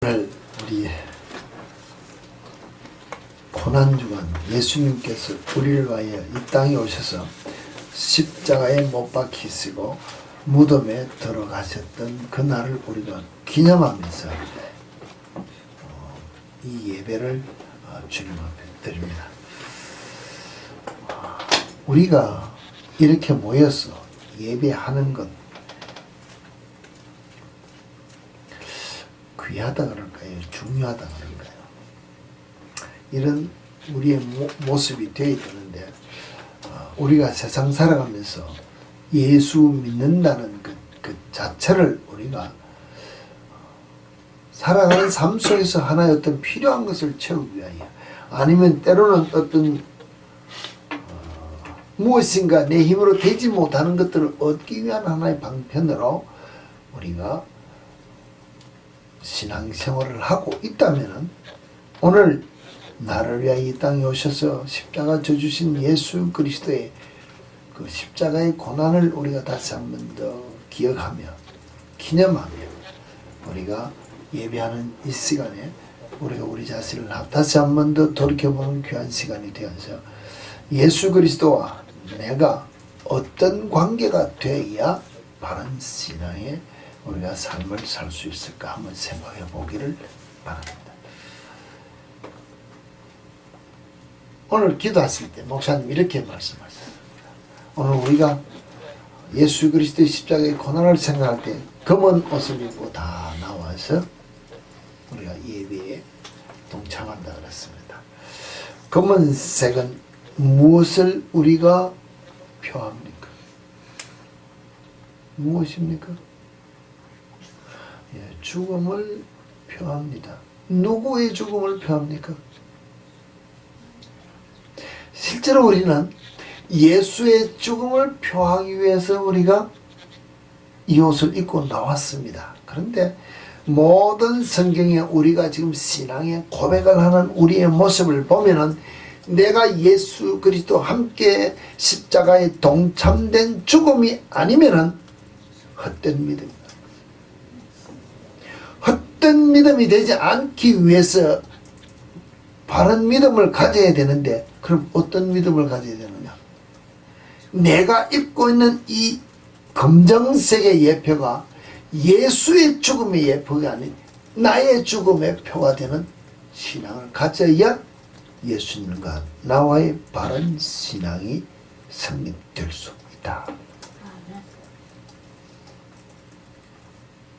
오늘 우리 고난주간 예수님께서 우리를 위하여 이 땅에 오셔서 십자가에 못 박히시고 무덤에 들어가셨던 그날을 우리가 기념하면서 이 예배를 주님 앞에 드립니다. 우리가 이렇게 모여서 예배하는 것 귀하다 그럴까요? 중요하다 그럴까요? 이런 우리의 모습이 되어야 되는데 우리가 세상 살아가면서 예수 믿는다는 그 자체를 우리가 살아가는 삶 속에서 하나의 어떤 필요한 것을 채우기 위하여 아니면 때로는 어떤 무엇인가 내 힘으로 되지 못하는 것들을 얻기 위한 하나의 방편으로 우리가 신앙생활을 하고 있다면 오늘 나를 위하여 이 땅에 오셔서 십자가 져주신 예수 그리스도의 그 십자가의 고난을 우리가 다시 한 번 더 기억하며 기념하며 우리가 예배하는 이 시간에 우리가 우리 자신을 다시 한 번 더 돌이켜보는 귀한 시간이 되어서 예수 그리스도와 내가 어떤 관계가 되어야 바른 신앙의 우리가 삶을 살 수 있을까 한번 생각해 보기를 바랍니다. 오늘 기도하실 때 목사님 이렇게 말씀하셨습니다. 오늘 우리가 예수 그리스도의 십자가의 고난을 생각할 때 검은 옷을 입고 다 나와서 우리가 예배에 동참한다 그랬습니다. 검은색은 무엇을 우리가 표합니까? 무엇입니까? 죽음을 표합니다. 누구의 죽음을 표합니까? 실제로 우리는 예수의 죽음을 표하기 위해서 우리가 이 옷을 입고 나왔습니다. 그런데 모든 성경에 우리가 지금 신앙의 고백을 하는 우리의 모습을 보면은 내가 예수 그리스도와 함께 십자가에 동참된 죽음이 아니면은 헛된 믿음이다. 헛된 믿음이 되지 않기 위해서 바른 믿음을 가져야 되는데 그럼 어떤 믿음을 가져야 되느냐? 내가 입고 있는 이 검정색의 예표가 예수의 죽음의 예표가 아닌 나의 죽음의 표가 되는 신앙을 가져야 예수님과 나와의 바른 신앙이 성립될 수 있다.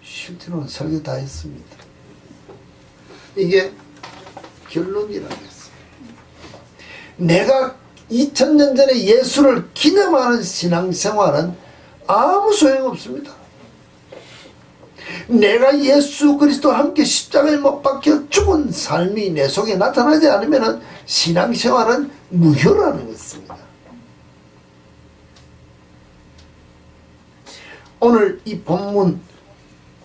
실제로는 설교 다 했습니다. 이게 결론이라고 했습니다. 내가 2000년 전에 예수를 기념하는 신앙생활은 아무 소용없습니다. 내가 예수 그리스도와 함께 십자가에 못 박혀 죽은 삶이 내 속에 나타나지 않으면 신앙생활은 무효라는 것입니다. 오늘 이 본문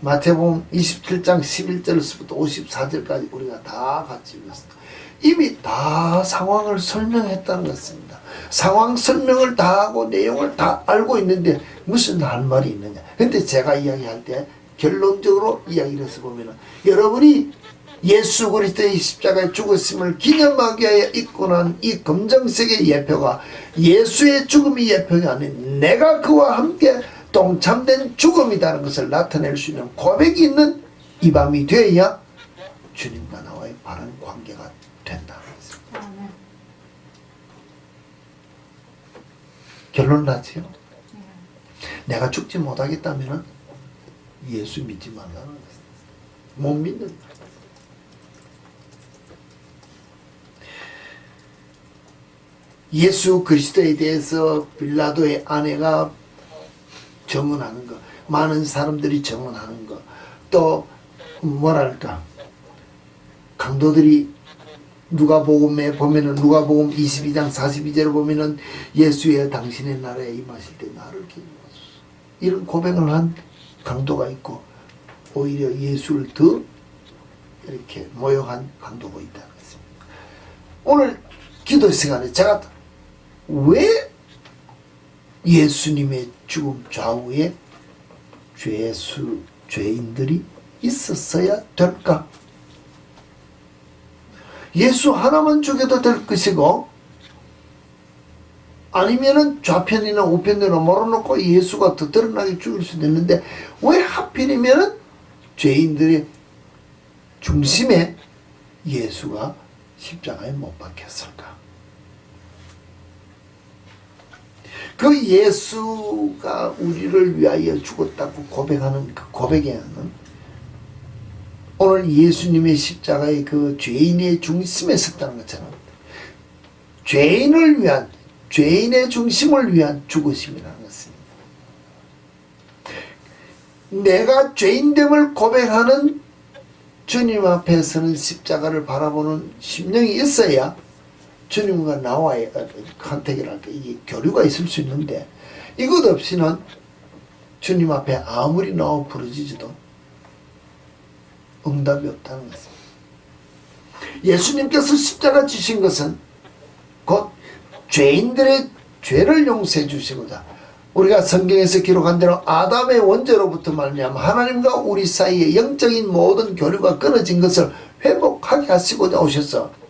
마태복음 27장 11절에서부터 54절까지 우리가 다 같이 읽었습니다. 이미 다 상황을 설명했다는 것입니다. 상황 설명을 다 하고 내용을 다 알고 있는데 무슨 할 말이 있느냐. 근데 제가 이야기할 때 결론적으로 이야기를 해서 보면 여러분이 예수 그리스도의 십자가에 죽었음을 기념하기 위하여 입고 난 이 검정색의 예표가 예수의 죽음이 예표가 아닌 내가 그와 함께 동참된 죽음이라는 것을 나타낼 수 있는 고백이 있는 이 밤이 되어야 주님과 나와의 바른 관계가 된다는 것입니다. 결론 나지요? 내가 죽지 못하겠다면 예수 믿지 말라는 것입니다. 못 믿는다. 예수 그리스도에 대해서 빌라도의 아내가 증언하는 것, 많은 사람들이 증언하는 것, 또 뭐랄까 강도들이 누가복음에 보면은 누가복음 22장 42절을 보면은 예수의 당신의 나라에 임하실 때 나를 기억하소서 이런 고백을 한 강도가 있고 오히려 예수를 더 이렇게 모욕한 강도가 있다는 것입니다. 오늘 기도 시간에 제가 왜 예수님의 죽음 좌우에 죄인들이 있었어야 될까? 예수 하나만 죽여도 될 것이고, 아니면은 좌편이나 우편으로 몰아놓고 예수가 더 드러나게 죽일 수도 있는데, 왜 하필이면은 죄인들의 중심에 예수가 십자가에 못 박혔을까? 그 예수가 우리를 위하여 죽었다고 고백하는 그 고백에는 오늘 예수님의 십자가의 그 죄인의 중심에 섰다는 것처럼 죄인을 위한, 죄인의 중심을 위한 죽으심이라는 것입니다. 내가 죄인됨을 고백하는 주님 앞에서는 십자가를 바라보는 심령이 있어야 주님과 나와의 컨택이랄까, 이게 교류가 있을 수 있는데, 이것 없이는 주님 앞에 아무리 나와 부르짖어도 응답이 없다는 것입니다. 예수님께서 십자가 지신 것은 곧 죄인들의 죄를 용서해 주시고자, 우리가 성경에서 기록한 대로 아담의 원죄로부터 말미암아 하나님과 우리 사이에 영적인 모든 교류가 끊어진 것을 회복하게 하시고자 오셔서,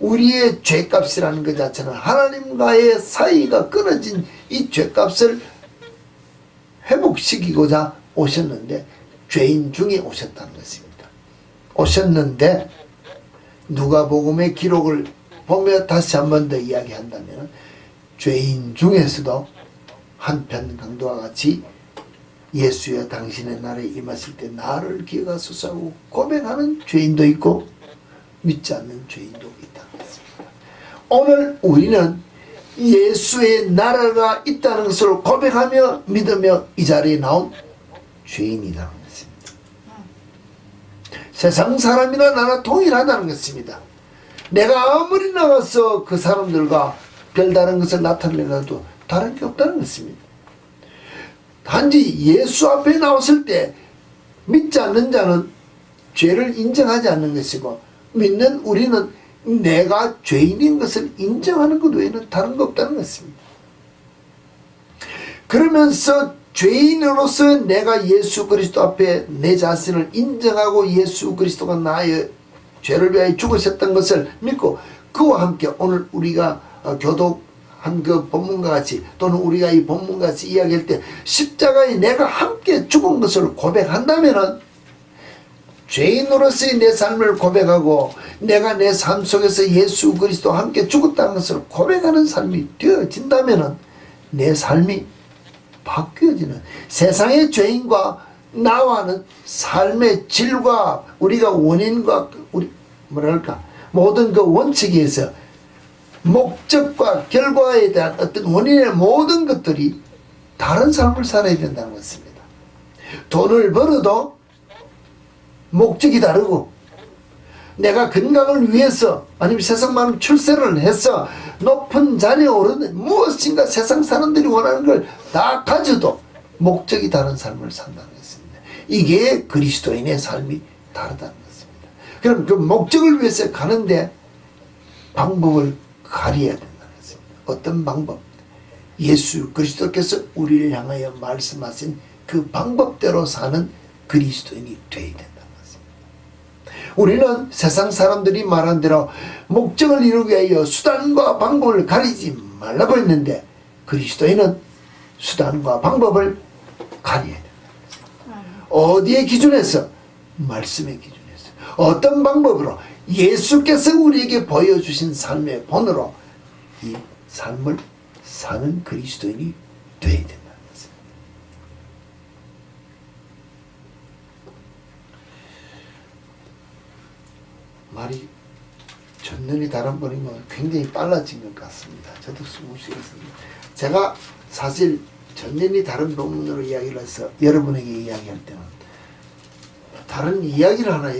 우리의 죄값이라는 것 자체는 하나님과의 사이가 끊어진 이 죄값을 회복시키고자 오셨는데, 죄인 중에 오셨다는 것입니다. 오셨는데 누가복음의 기록을 보며 다시 한 번 더 이야기한다면, 죄인 중에서도 한편 강도와 같이 예수여 당신의 날에 임하실 때 나를 기억하소서 하고 고백하는 죄인도 있고 믿지 않는 죄인도 있다는 것입니다. 오늘 우리는 예수의 나라가 있다는 것을 고백하며 믿으며 이 자리에 나온 죄인이라는 것입니다. 세상 사람이나 나나 동일하다는 것입니다. 내가 아무리 나가서 그 사람들과 별다른 것을 나타내려도 다른 게 없다는 것입니다. 단지 예수 앞에 나왔을 때 믿지 않는 자는 죄를 인정하지 않는 것이고, 믿는 우리는 내가 죄인인 것을 인정하는 것 외에는 다른 거 없다는 것입니다. 그러면서 죄인으로서 내가 예수 그리스도 앞에 내 자신을 인정하고 예수 그리스도가 나의 죄를 위하여 죽으셨던 것을 믿고, 그와 함께 오늘 우리가 교독한 그 본문과 같이, 또는 우리가 이 본문과 같이 이야기할 때 십자가에 내가 함께 죽은 것을 고백한다면은, 죄인으로서의 내 삶을 고백하고 내가 내 삶 속에서 예수 그리스도와 함께 죽었다는 것을 고백하는 삶이 되어진다면은 내 삶이 바뀌어지는, 세상의 죄인과 나와는 삶의 질과 우리가 원인과 우리 뭐랄까 모든 그 원칙에서 목적과 결과에 대한 어떤 원인의 모든 것들이 다른 삶을 살아야 된다는 것입니다. 돈을 벌어도 목적이 다르고, 내가 건강을 위해서 아니면 세상 많은 출세를 해서 높은 자리에 오르는 무엇인가 세상 사람들이 원하는 걸 다 가져도 목적이 다른 삶을 산다는 것입니다. 이게 그리스도인의 삶이 다르다는 것입니다. 그럼 그 목적을 위해서 가는데 방법을 가려야 된다는 것입니다. 어떤 방법? 예수 그리스도께서 우리를 향하여 말씀하신 그 방법대로 사는 그리스도인이 되어야 된다는 것입니다. 우리는 세상 사람들이 말한 대로 목적을 이루기 위하여 수단과 방법을 가리지 말라고 했는데, 그리스도인은 수단과 방법을 가려야 된다. 어디에 기준에서? 말씀의 기준에서. 어떤 방법으로? 예수께서 우리에게 보여주신 삶의 본으로 이 삶을 사는 그리스도인이 되어야 된다는 것입니다. 말이 전년이 다른 번이면 굉장히 빨라진 것 같습니다. 저도 숨을 쉬겠습니다. 제가 사실 전년이 다른 본문으로 이야기를 해서 여러분에게 이야기할 때는 다른 이야기를 하나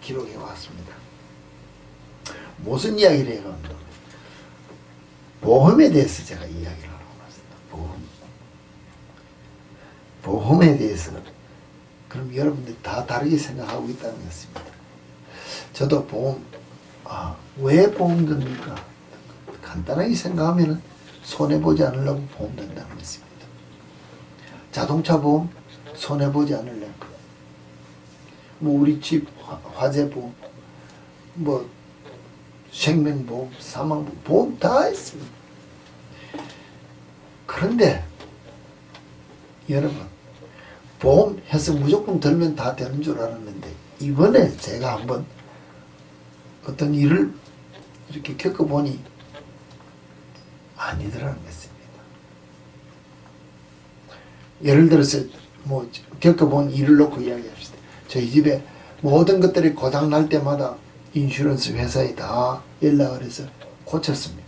기록해 왔습니다. 무슨 이야기를 해요? 보험에 대해서 제가 이야기를 하러 왔습니다. 보험에 대해서. 그럼 여러분들이 다 다르게 생각하고 있다는 것입니다. 저도 보험, 왜 보험 듭니까? 간단하게 생각하면 손해보지 않으려고 보험 든다는 것입니다. 자동차 보험 손해보지 않으려고, 뭐 우리 집 화재 보험, 뭐 생명보험, 사망보험, 보험 다 했습니다. 그런데 여러분, 보험해서 무조건 들면 다 되는 줄 알았는데 이번에 제가 한번 어떤 일을 이렇게 겪어보니 아니더라는 것입니다. 예를 들어서 뭐 겪어본 일을 놓고 이야기합시다. 저희 집에 모든 것들이 고장 날 때마다 인슈런스 회사에 다 연락을 해서 고쳤습니다.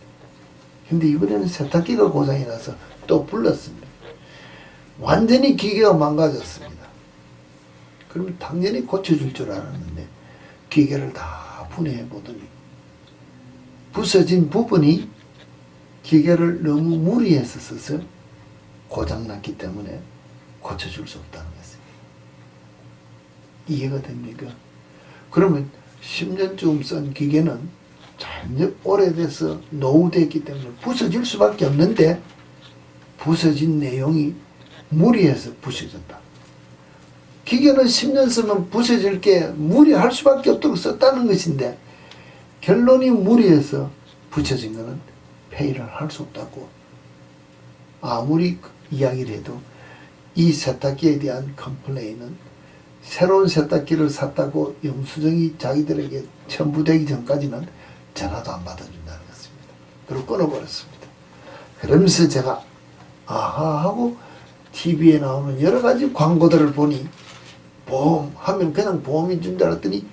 근데 이번에는 세탁기가 고장이 나서 또 불렀습니다. 완전히 기계가 망가졌습니다. 그러면 당연히 고쳐줄 줄 알았는데 기계를 다 분해해 보더니 부서진 부분이 기계를 너무 무리해서 써서 고장났기 때문에 고쳐줄 수 없다는 것입니다. 이해가 됩니까? 그러면 10년쯤 쓴 기계는 잘 오래돼서 노후됐기 때문에 부서질 수밖에 없는데 부서진 내용이 무리해서 부서졌다. 기계는 10년 쓰면 부서질 게 무리할 수밖에 없도록 썼다는 것인데 결론이 무리해서 붙여진 것은 페이를 할 수 없다고 아무리 이야기를 해도 이 세탁기에 대한 컴플레인은 새로운 세탁기를 샀다고 영수증이 자기들에게 첨부되기 전까지는 전화도 안 받아준다는 것입니다. 그리고 끊어버렸습니다. 그러면서 제가 아하 하고 TV에 나오는 여러 가지 광고들을 보니 보험 하면 그냥 보험인 줄 알았더니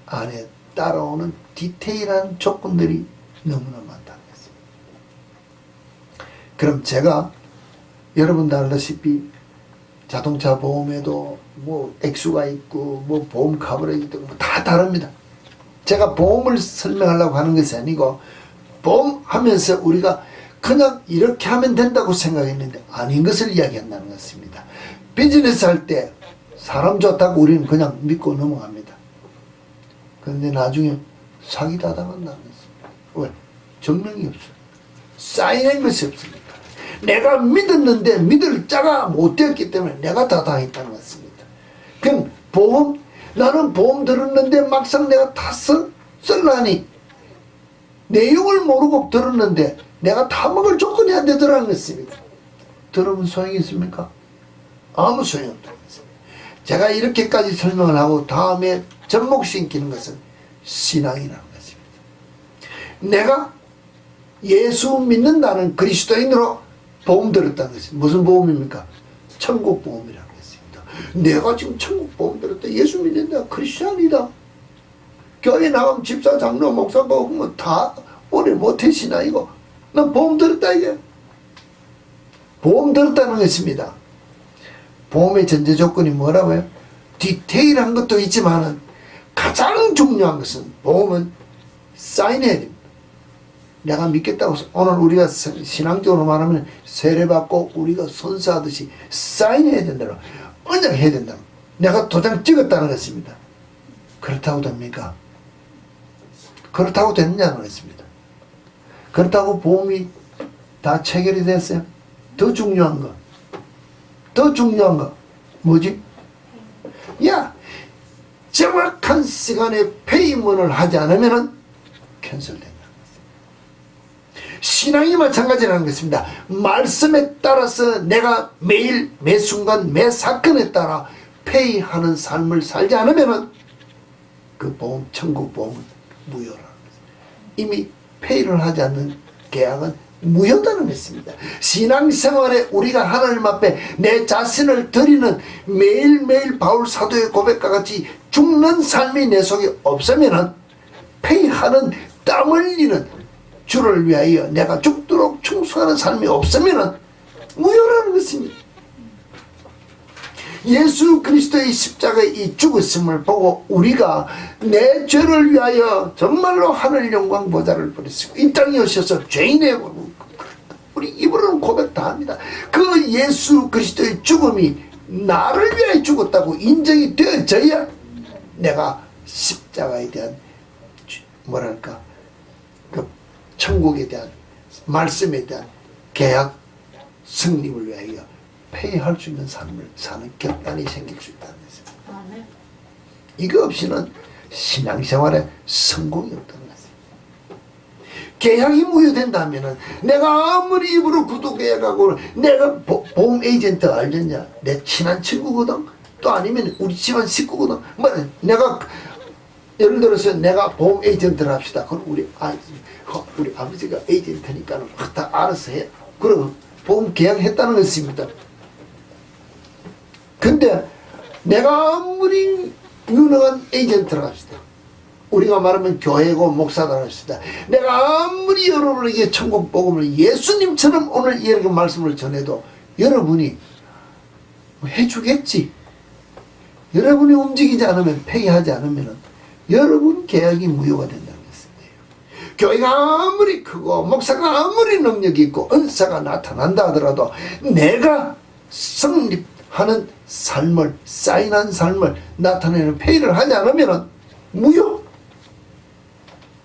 안에 따라오는 디테일한 조건들이 너무나 많다는 것입니다. 그럼 제가 여러분도 알다시피 자동차 보험에도 뭐 액수가 있고 뭐 보험 커버레이지도 뭐 다 다릅니다. 제가 보험을 설명하려고 하는 것이 아니고 보험 하면서 우리가 그냥 이렇게 하면 된다고 생각했는데 아닌 것을 이야기한다는 것입니다. 비즈니스 할 때 사람 좋다고 우리는 그냥 믿고 넘어갑니다. 그런데 나중에 사기 다 당한다는 것입니다. 왜? 증명이 없어요. 쌓이는 것이 없으니까. 내가 믿었는데 믿을 자가 못 되었기 때문에 내가 다 당했다는 것입니다. 그럼 보험, 나는 보험 들었는데 막상 내가 다 쓸라니 내용을 모르고 들었는데 내가 다 먹을 조건이 안 되더라는 것입니다. 들으면 소용이 있습니까? 아무 소용이 없다는 것입니다. 제가 이렇게까지 설명을 하고 다음에 접목시키는 것은 신앙이라는 것입니다. 내가 예수 믿는다는 그리스도인으로 보험 들었다는 것입니다. 무슨 보험입니까? 천국 보험이라는 것입니다. 내가 지금 천국 보험 들었다. 예수 믿는다. 크리스찬이다. 교회 나가면 집사, 장로, 목사 보면 다 오래 못해 신앙이고 난 보험 들었다 이게. 보험 들었다는 것입니다. 보험의 전제 조건이 뭐라고요? 디테일한 것도 있지만은 가장 중요한 것은 보험은 사인해야 됩니다. 내가 믿겠다고 오늘 우리가 신앙적으로 말하면 세례받고 우리가 선사하듯이 사인해야 된다고 언약해야 된다. 내가 도장 찍었다는 것입니다. 그렇다고 됩니까? 그렇다고 됐느냐는 것입니다. 그렇다고 보험이 다 체결이 됐어요. 더 중요한 거 뭐지? 야, 정확한 시간에 페이먼을 하지 않으면 캔슬된다. 신앙이 마찬가지라는 것입니다. 말씀에 따라서 내가 매일 매 순간 매 사건에 따라 페이하는 삶을 살지 않으면 그 보험, 천국 보험은 무효라는 것입니다. 이미 페이를 하지 않는 계약은 무효다는 것입니다. 신앙생활에 우리가 하나님 앞에 내 자신을 드리는 매일매일 바울 사도의 고백과 같이 죽는 삶이 내 속에 없으면 페이하는 땀 흘리는 주를 위하여 내가 죽도록 충성하는 삶이 없으면 무효라는 것입니다. 예수 그리스도의 십자가의 이 죽으심을 보고 우리가 내 죄를 위하여 정말로 하늘 영광 보좌를 버리시고 이 땅에 오셔서 죄인의 우리 입으로는 고백 다 합니다. 그 예수 그리스도의 죽음이 나를 위하여 죽었다고 인정이 되어져야 내가 십자가에 대한 뭐랄까 그 천국에 대한 말씀에 대한 계약 승리를 위하여 페이할 수 있는 삶을 사는 결단이 생길 수 있다는 것입니다. 이거 없이는 신앙생활에 성공이 없다는 것입니다. 계약이 무효된다면은 내가 아무리 입으로 구독계약하고 내가 보험 에이전트 알겠냐? 내 친한 친구거든. 또 아니면 우리 집안 식구거든. 뭐 내가 예를 들어서 내가 보험 에이전트를 합시다. 그럼 우리 아버지가 에이전트니까는 다 알아서 해. 그럼 보험 계약했다는 것입니다. 근데 내가 아무리 유능한 에이전트를 합시다. 우리가 말하면 교회고 목사들 합시다. 내가 아무리 여러분에게 천국 복음을 예수님처럼 오늘 이렇게 말씀을 전해도 여러분이 해주겠지. 여러분이 움직이지 않으면, 폐기하지 않으면 여러분 계약이 무효가 된다는 것이에요. 교회가 아무리 크고 목사가 아무리 능력이 있고 은사가 나타난다 하더라도 내가 성립하는 삶을, 사인한 삶을 나타내는 폐기를 하지 않으면 무효.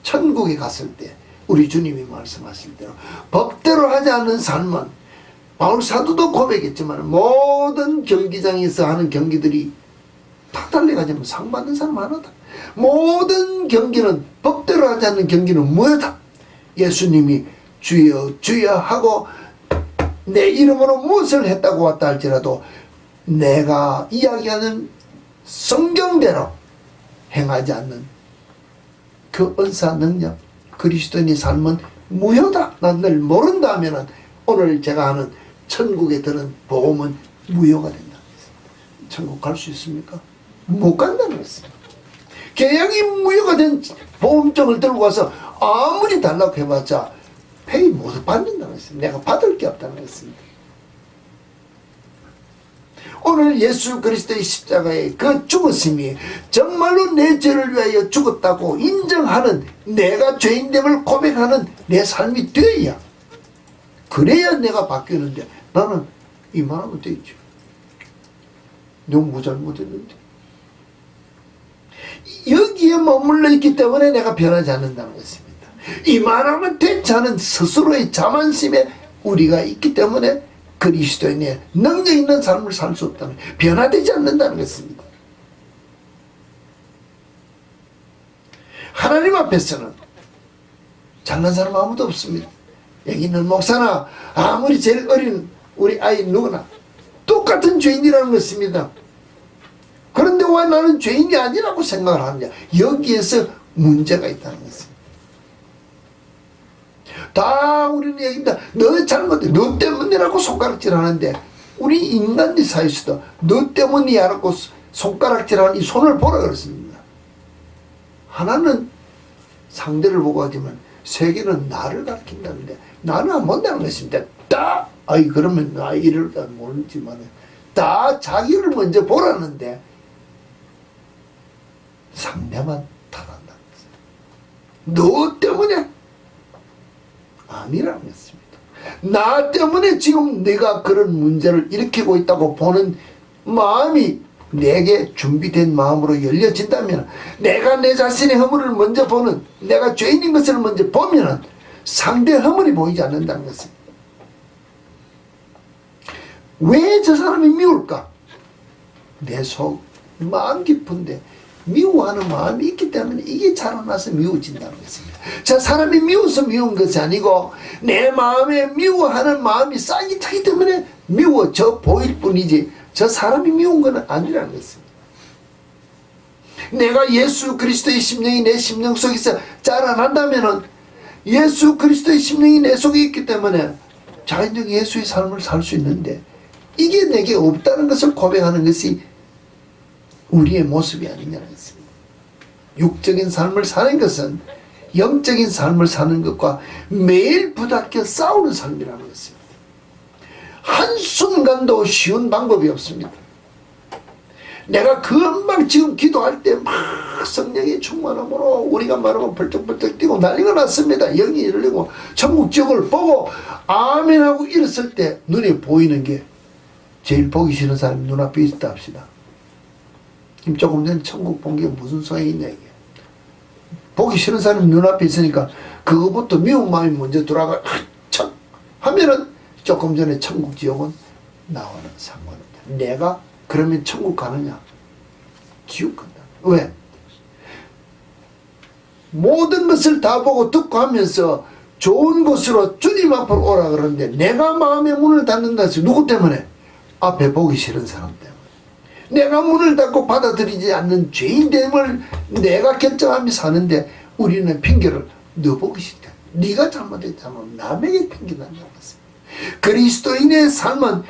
천국에 갔을 때 우리 주님이 말씀하실 대로 법대로 하지 않는 삶은, 바울 사도도 고백했지만 모든 경기장에서 하는 경기들이 다 달려가지면 상 받는 사람 하나다. 모든 경기는, 법대로 하지 않는 경기는 무효다. 예수님이 주여 주여 하고 내 이름으로 무엇을 했다고 왔다 할지라도 내가 이야기하는 성경대로 행하지 않는 그 은사 능력, 그리스도인의 삶은 무효다. 난 늘 모른다 하면은 오늘 제가 하는 천국에 드는 보험은 무효가 된다. 천국 갈 수 있습니까? 못 간다는 것입니다. 계약이 무효가 된 보험증을 들고 와서 아무리 달라고 해봤자 페이 못 받는다는 것입니다. 내가 받을 게 없다는 것입니다. 오늘 예수 그리스도의 십자가의 그 죽으심이 정말로 내 죄를 위하여 죽었다고 인정하는, 내가 죄인됨을 고백하는 내 삶이 되어야, 그래야 내가 바뀌는데 나는 이만하면 되죠. 너무 잘못했는데. 여기에 머물러 있기 때문에 내가 변하지 않는다는 것입니다. 이만하면 되지 않은 스스로의 자만심에 우리가 있기 때문에 그리스도인의 능력 있는 삶을 살 수 없다면, 변화되지 않는다는 것입니다. 하나님 앞에서는 잘난 사람 아무도 없습니다. 여기 있는 목사나 아무리 제일 어린 우리 아이 누구나 똑같은 죄인이라는 것입니다. 그런데 왜 나는 죄인이 아니라고 생각을 하느냐? 여기에서 문제가 있다는 것입니다. 다 우리는 얘기입니다. 너 잘못해, 너 때문이라고 손가락질 하는데, 우리 인간의 사이에서도 너 때문이야라고 손가락질하는 이 손을 보라 그랬습니다. 하나는 상대를 보고 하지만 세 개는 나를 가리킨다는데 나는 안 본다는 것입니다. 다 그러면 나 이럴까 모르지만 다 자기를 먼저 보라는데 상대만 탓한다는 것입니다. 너 때문에 아니라는 것입니다. 나 때문에 지금 내가 그런 문제를 일으키고 있다고 보는 마음이 내게 준비된 마음으로 열려진다면, 내가 내 자신의 허물을 먼저 보는, 내가 죄인인 것을 먼저 보면 상대 허물이 보이지 않는다는 것입니다. 왜 저 사람이 미울까? 내 속 마음 깊은데 미워하는 마음이 있기 때문에 이게 자라나서 미워진다는 것입니다. 저 사람이 미워서 미운 것이 아니고 내 마음에 미워하는 마음이 쌓이기 때문에 미워져 보일 뿐이지 저 사람이 미운 건 아니라는 것입니다. 내가 예수 그리스도의 심령이 내 심령 속에서 자라난다면 예수 그리스도의 심령이 내 속에 있기 때문에 자연적 예수의 삶을 살 수 있는데, 이게 내게 없다는 것을 고백하는 것이 우리의 모습이 아니냐는 것입니다. 육적인 삶을 사는 것은 영적인 삶을 사는 것과 매일 부닥겨 싸우는 삶이라는 것입니다. 한순간도 쉬운 방법이 없습니다. 내가 금방 지금 기도할 때 막 성령의 충만함으로 우리가 말하면 벌떡벌떡 뛰고 난리가 났습니다. 영이 열리고 천국 지옥을 보고 아멘하고 일었을 때 눈에 보이는 게 제일 보기 싫은 사람이 눈앞에 있다 합시다. 지금 조금 전에 천국 본 게 무슨 소용이 있냐 이게. 보기 싫은 사람이 눈앞에 있으니까 그거부터 미운 마음이 먼저 돌아가 척 하면은 조금 전에 천국 지옥은 나와는 상관없다. 내가 그러면 천국 가느냐? 지옥 간다. 왜? 모든 것을 다 보고 듣고 하면서 좋은 곳으로 주님 앞으로 오라 그러는데 내가 마음의 문을 닫는다 해서 누구 때문에? 앞에 보기 싫은 사람 때문에. 내가 문을 닫고 받아들이지 않는 죄인됨을 내가 결정하며 사는데 우리는 핑계를 너 보기 싫다. 네가 잘못했다면 남에게 핑계단다고 했습니다. 그리스도인의 삶은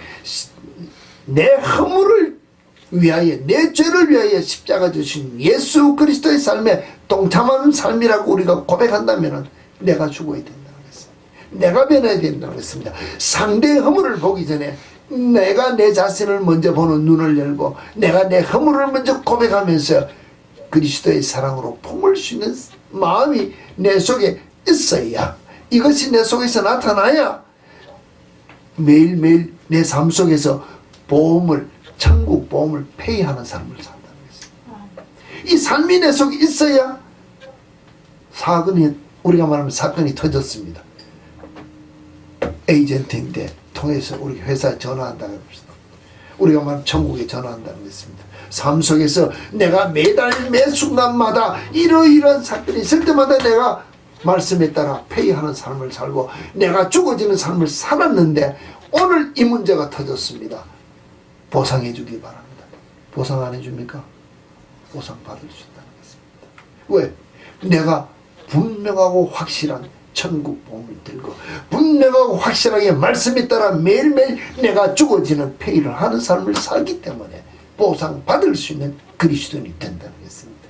내 허물을 위하여, 내 죄를 위하여 십자가 주신 예수 그리스도의 삶에 동참하는 삶이라고 우리가 고백한다면 내가 죽어야 된다고 했습니다. 내가 변해야 된다고 했습니다. 상대의 허물을 보기 전에 내가 내 자신을 먼저 보는 눈을 열고 내가 내 허물을 먼저 고백하면서 그리스도의 사랑으로 품을 수 있는 마음이 내 속에 있어야, 이것이 내 속에서 나타나야 매일매일 내 삶 속에서 보험을, 천국 보험을 페이하는 삶을 산다는 것입니다. 이 삶이 내 속에 있어야 사건이, 우리가 말하면 사건이 터졌습니다. 에이전트인데 통해서 우리 회사에 전화한다는 것입니다. 우리가 말하면 천국에 전화한다는 것입니다. 삶 속에서 내가 매달 매 순간마다 이러이러한 사건이 있을 때마다 내가 말씀에 따라 페이하는 삶을 살고 내가 죽어지는 삶을 살았는데 오늘 이 문제가 터졌습니다. 보상해 주기 바랍니다. 보상 안 해줍니까? 보상 받을 수 있다는 것입니다. 왜? 내가 분명하고 확실한 천국 보험을 들고 분명하고 확실하게 말씀에 따라 매일매일 내가 죽어지는 페이를 하는 삶을 살기 때문에 보상 받을 수 있는 그리스도인이 된다는 것입니다.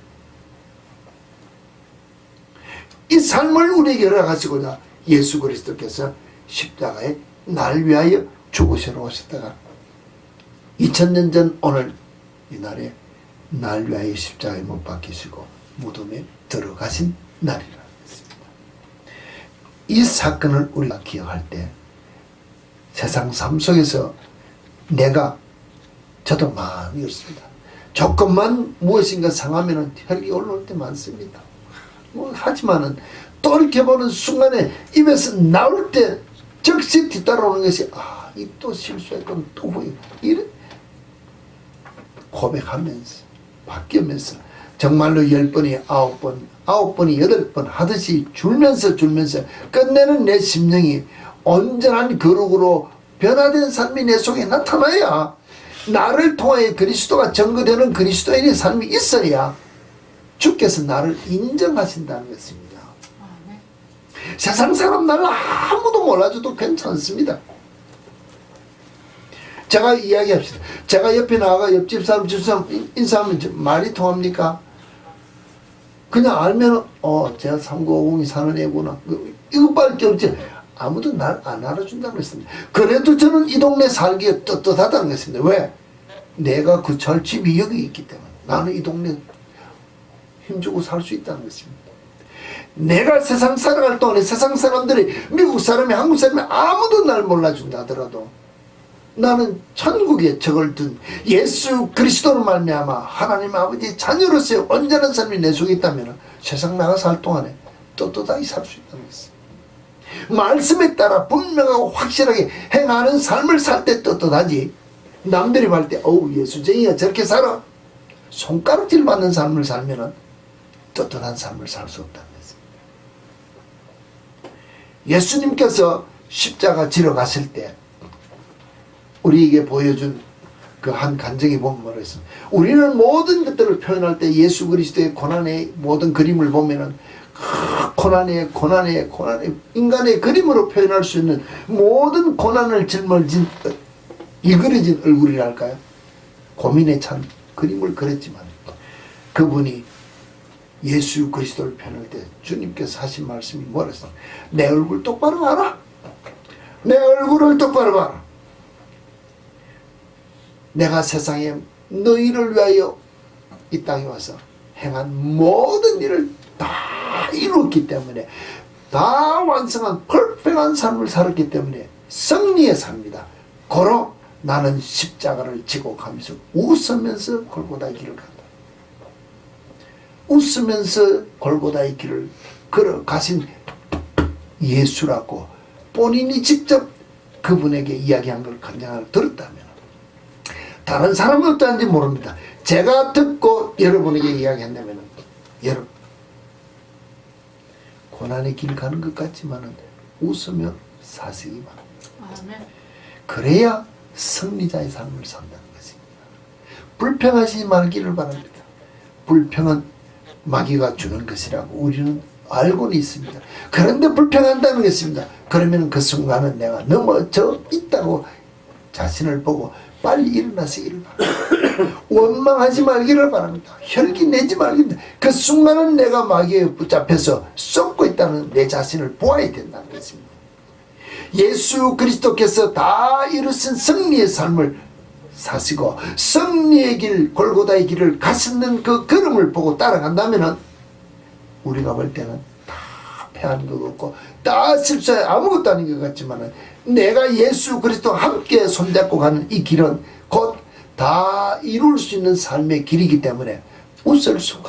이 삶을 우리에게 열어가시고자 예수 그리스도께서 십자가에 날 위하여 죽으시러 오셨다가 2000년 전 오늘 이 날에 날 위하여 십자가에 못 박히시고 무덤에 들어가신 날이라. 이 사건을 우리가 기억할 때 세상 삶 속에서 내가, 저도 많이 있습니다. 조금만 무엇인가 상하면 혈기 올라올 때 많습니다. 하지만은 돌이켜보는 순간에 입에서 나올 때 즉시 뒤따라오는 것이 이 또 실수했건 또 뭐 이런 고백하면서 바뀌면서 정말로 10번이 9번, 9번이 8번 하듯이 줄면서 끝내는 내 심령이 온전한 거룩으로 변화된 삶이 내 속에 나타나야, 나를 통하여 그리스도가 증거되는 그리스도인의 삶이 있어야 주께서 나를 인정하신다는 것입니다. 세상 사람 나를 아무도 몰라줘도 괜찮습니다. 제가 이야기합시다. 제가 옆에 나가 옆집 사람, 집 사람 인사하면 말이 통합니까? 그냥 알면 제가 3950이 사는 애구나. 이것밖에 없지. 아무도 날 안 알아준다는 것입니다. 그래도 저는 이 동네 살기에 떳떳하다는 것입니다. 왜? 내가 구할 집이 여기 있기 때문에 나는 이 동네 힘주고 살 수 있다는 것입니다. 내가 세상 살아갈 동안에 세상 사람들이, 미국 사람이, 한국 사람이 아무도 날 몰라준다 하더라도 나는 천국에 적을 든 예수 그리스도로 말미암아 하나님 아버지의 자녀로서의 온전한 삶이 내 속에 있다면 세상 나가 살 동안에 떳떳하게 살 수 있다는 것입니다. 말씀에 따라 분명하고 확실하게 행하는 삶을 살 때 떳떳하지, 남들이 볼 때 예수쟁이가 저렇게 살아 손가락질 받는 삶을 살면 떳떳한 삶을 살 수 없다는 것입니다. 예수님께서 십자가 지러 갔을 때 우리에게 보여준 그 한 간증이 보면 뭐라 했습니다. 우리는 모든 것들을 표현할 때 예수 그리스도의 고난의 모든 그림을 보면은 고난의 인간의 그림으로 표현할 수 있는 모든 고난을 짊어진 일그러진 얼굴이랄까요? 고민에 찬 그림을 그렸지만 그분이 예수 그리스도를 표현할 때 주님께서 하신 말씀이 뭐라 했습니까? 내 얼굴 똑바로 봐라. 내 얼굴을 똑바로 봐라. 내가 세상에 너희를 위하여 이 땅에 와서 행한 모든 일을 다 이루었기 때문에, 다 완성한 퍼펙트한 삶을 살았기 때문에 승리의 삶이다. 고로 나는 십자가를 지고 가면서 웃으면서 골고다의 길을 간다. 웃으면서 골고다의 길을 걸어가신 예수라고 본인이 직접 그분에게 이야기한 걸 간증을 들었다면 다른 사람은 어떠한지 모릅니다. 제가 듣고 여러분에게 이야기한다면 여러분 고난의 길 가는 것 같지만은 웃으며 사시기 바랍니다. 아멘. 그래야 승리자의 삶을 산다는 것입니다. 불평하지 말기를 바랍니다. 불평은 마귀가 주는 것이라고 우리는 알고는 있습니다. 그런데 불평한다는 것입니다. 그러면 그 순간은 내가 넘어져 있다고 자신을 보고 빨리 일어나시기를 바랍니다. 원망하지 말기를 바랍니다. 혈기 내지 말기를 바랍니다. 그 순간은 내가 마귀에 붙잡혀서 썩고 있다는 내 자신을 보아야 된다는 것입니다. 예수 그리스도께서 다 이루신 승리의 삶을 사시고 승리의 길, 골고다의 길을 가시는 그 걸음을 보고 따라간다면 우리가 볼 때는 다 패한 것 같고 다 실수해 아무것도 아닌 것 같지만 내가 예수 그리스도와 함께 손잡고 가는 이 길은 곧 다 이룰 수 있는 삶의 길이기 때문에 웃으면서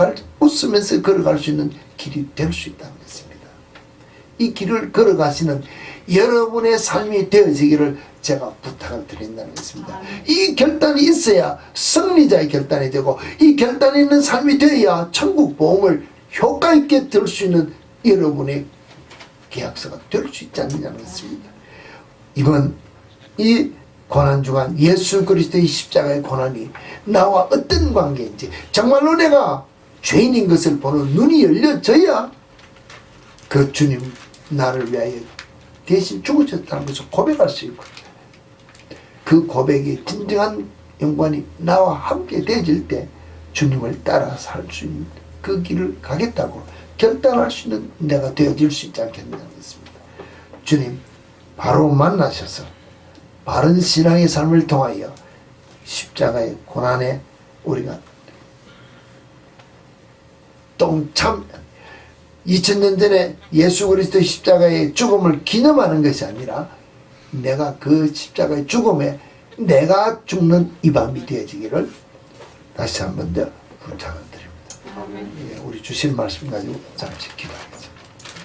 걸어갈 수 있는 길이 될 수 있다는 것입니다. 이 길을 걸어가시는 여러분의 삶이 되어지기를 제가 부탁을 드린다는 것입니다. 이 결단이 있어야 승리자의 결단이 되고 이 결단이 있는 삶이 되어야 천국 보험을 효과 있게 들 수 있는 여러분의 계약서가 될 수 있지 않느냐는 것입니다. 이번 이 고난주간 예수 그리스도의 십자가의 고난이 나와 어떤 관계인지 정말로 내가 죄인인 것을 보는 눈이 열려져야 그 주님 나를 위하여 대신 죽으셨다는 것을 고백할 수 있고 그 고백이 진정한 연관이 나와 함께 되어질 때 주님을 따라 살 수 있는 그 길을 가겠다고 결단할 수 있는 내가 되어질 수 있지 않겠느냐는 것입니다. 주님 바로 만나셔서 바른 신앙의 삶을 통하여 십자가의 고난에 우리가 동참 2000년 전에 예수 그리스도의 십자가의 죽음을 기념하는 것이 아니라 내가 그 십자가의 죽음에 내가 죽는 이 밤이 되어지기를 다시 한 번 더 부탁을 드립니다. 우리 주신 말씀 가지고 잠시 기도합니다.